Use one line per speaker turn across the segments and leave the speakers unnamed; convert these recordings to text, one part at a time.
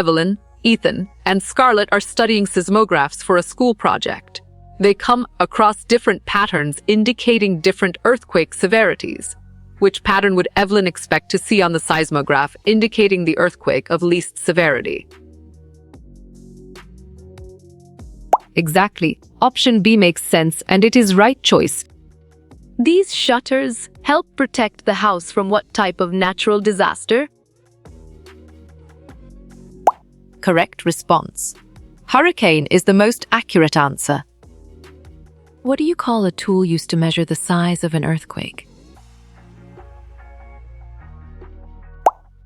Evelyn, Ethan, and Scarlett are studying seismographs for a school project. They come across different patterns indicating different earthquake severities. Which pattern would Evelyn expect to see on the seismograph indicating the earthquake of least severity? Exactly. Option B makes sense, and it is right choice. These shutters help protect the house from what type of natural disaster? Correct response. Hurricane is the most accurate answer. What do you call a tool used to measure the size of an earthquake?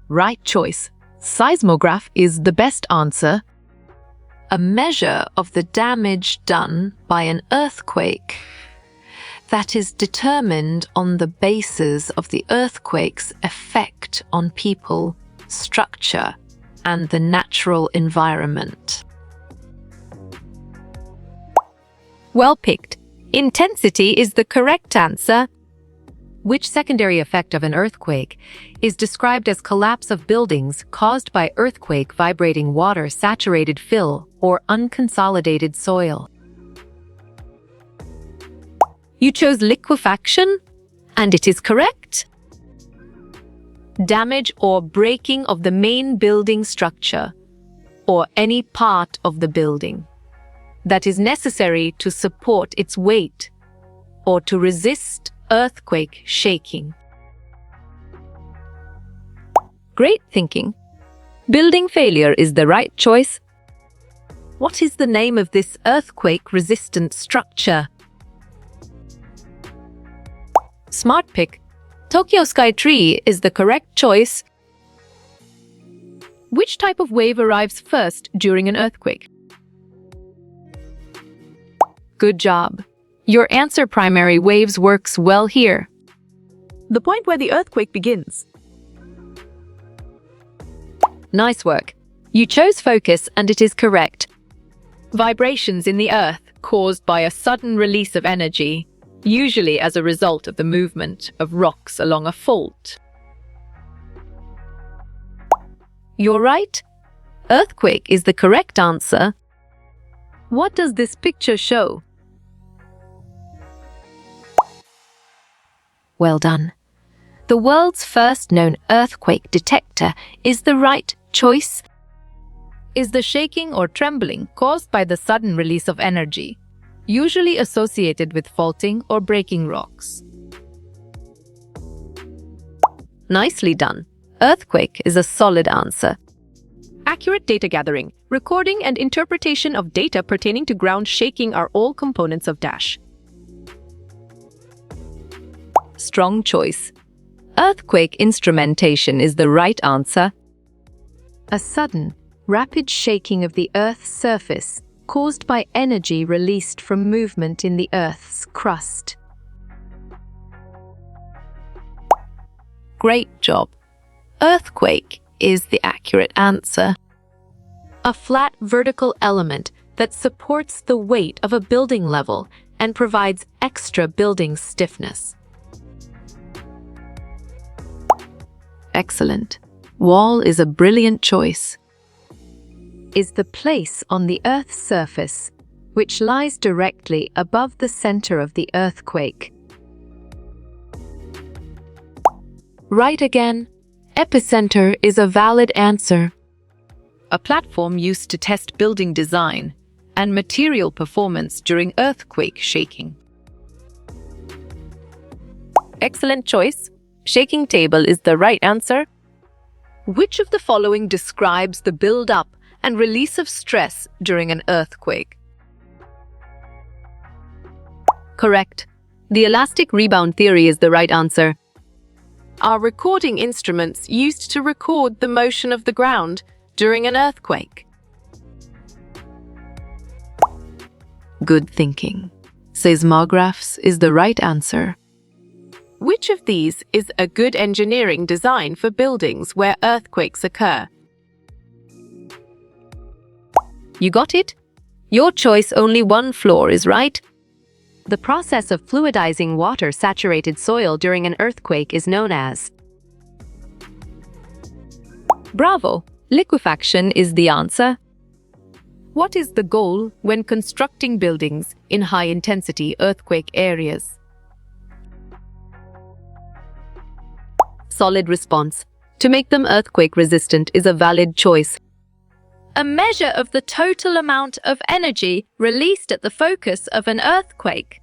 Right choice. Seismograph is the best answer. A measure of the damage done by an earthquake that is determined on the basis of the earthquake's effect on people, structure, and the natural environment. Well picked. Intensity is the correct answer. Which secondary effect of an earthquake is described as collapse of buildings caused by earthquake vibrating water, saturated fill, or unconsolidated soil? You chose liquefaction, and it is correct. Damage or breaking of the main building structure, or any part of the building that is necessary to support its weight or to resist earthquake shaking. Great thinking. Building failure is the right choice. What is the name of this earthquake-resistant structure? Smart pick. Tokyo Sky Tree is the correct choice. Which type of wave arrives first during an earthquake? Good job. Your answer, primary waves, works well here.
The point where the earthquake begins.
Nice work. You chose focus, and it is correct. Vibrations in the earth caused by a sudden release of energy, usually as a result of the movement of rocks along a fault. You're right. Earthquake is the correct answer. What does this picture show? Well done. The world's first known earthquake detector is the right choice. Is the shaking or trembling caused by the sudden release of energy, usually associated with faulting or breaking rocks? Nicely done. Earthquake is a solid answer. Accurate data gathering, recording, and interpretation of data pertaining to ground shaking are all components of DASH. Strong choice. Earthquake instrumentation is the right answer. A sudden, rapid shaking of the Earth's surface caused by energy released from movement in the Earth's crust. Great job. Earthquake is the accurate answer. A flat vertical element that supports the weight of a building level and provides extra building stiffness. Excellent. Wall is a brilliant choice. Is the place on the Earth's surface which lies directly above the center of the earthquake. Right again. Epicenter is a valid answer. A platform used to test building design and material performance during earthquake shaking. Excellent choice. Shaking table is the right answer. Which of the following describes the build-up and release of stress during an earthquake? Correct. The elastic rebound theory is the right answer. Are recording instruments used to record the motion of the ground during an earthquake? Good thinking. Seismographs is the right answer. Which of these is a good engineering design for buildings where earthquakes occur? You got it? Your choice, only one floor is right. The process of fluidizing water-saturated soil during an earthquake is known as. Bravo! Liquefaction is the answer.
What is the goal when constructing buildings in high-intensity earthquake areas?
Solid response. To make them earthquake resistant is a valid choice. A measure of the total amount of energy released at the focus of an earthquake.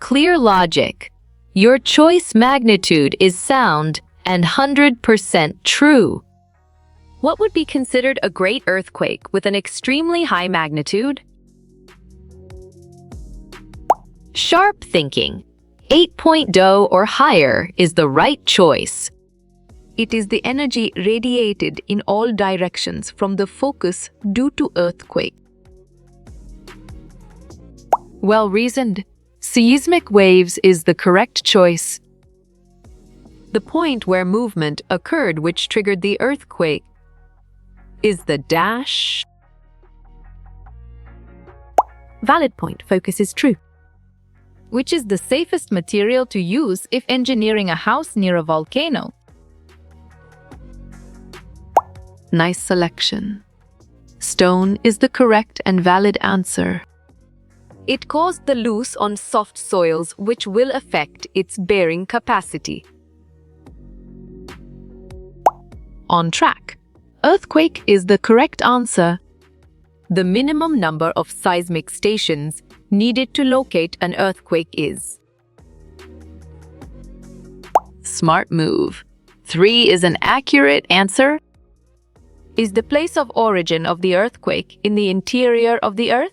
Clear logic. Your choice magnitude is sound and 100% true. What would be considered a great earthquake with an extremely high magnitude? Sharp thinking. 8.0 or higher is the right choice.
It is the energy radiated in all directions from the focus due to earthquake.
Well reasoned. Seismic waves is the correct choice.
The point where movement occurred which triggered the earthquake is the dash.
Valid point. Focus is true.
Which is the safest material to use if engineering a house near a volcano?
Nice selection. Stone is the correct and valid answer.
It caused the loose on soft soils which will affect its bearing capacity.
On track. Earthquake is the correct answer.
The minimum number of seismic stations needed to locate an earthquake is.
Smart move. 3 is an accurate answer.
Is the place of origin of the earthquake in the interior of the earth?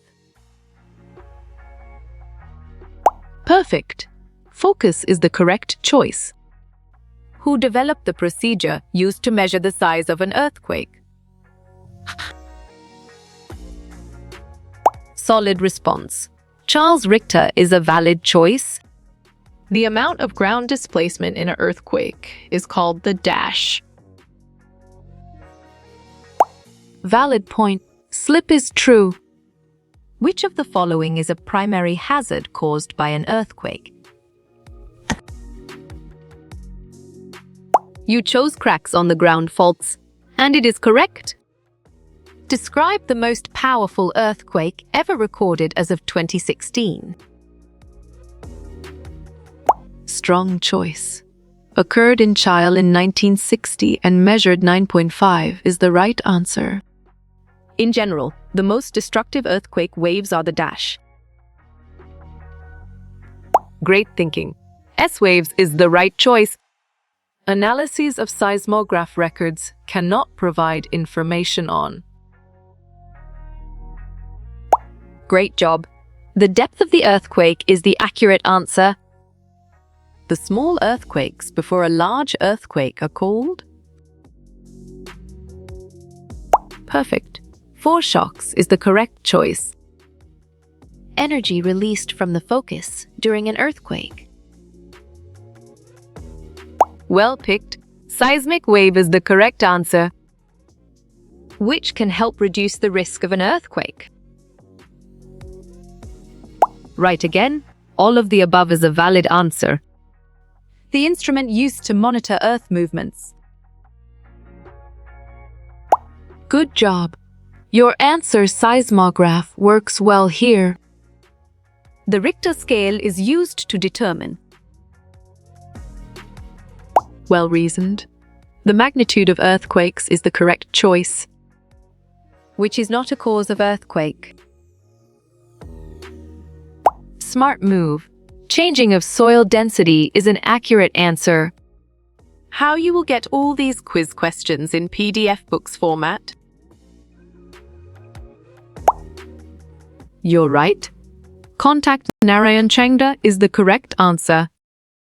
Perfect. Focus is the correct choice.
Who developed the procedure used to measure the size of an earthquake?
Solid response. Charles Richter is a valid choice.
The amount of ground displacement in an earthquake is called the dash.
Valid point. Slip is true.
Which of the following is a primary hazard caused by an earthquake?
You chose cracks on the ground faults, and it is correct.
Describe the most powerful earthquake ever recorded as of 2016.
Strong choice. Occurred in Chile in 1960 and measured 9.5 is the right answer.
In general, the most destructive earthquake waves are the dash.
Great thinking. S waves is the right choice.
Analyses of seismograph records cannot provide information on.
Great job. The depth of the earthquake is the accurate answer.
The small earthquakes before a large earthquake are called?
Perfect. Foreshocks is the correct choice.
Energy released from the focus during an earthquake.
Well picked. Seismic wave is the correct answer.
Which can help reduce the risk of an earthquake?
Right again. All of the above is a valid answer.
The instrument used to monitor Earth movements.
Good job. Your answer seismograph works well here.
The Richter scale is used to determine.
Well reasoned. The magnitude of earthquakes is the correct choice.
Which is not a cause of earthquake.
Smart move. Changing of soil density is an accurate answer.
How you will get all these quiz questions in PDF books format?
You're right. Contact Narayan Changda is the correct answer.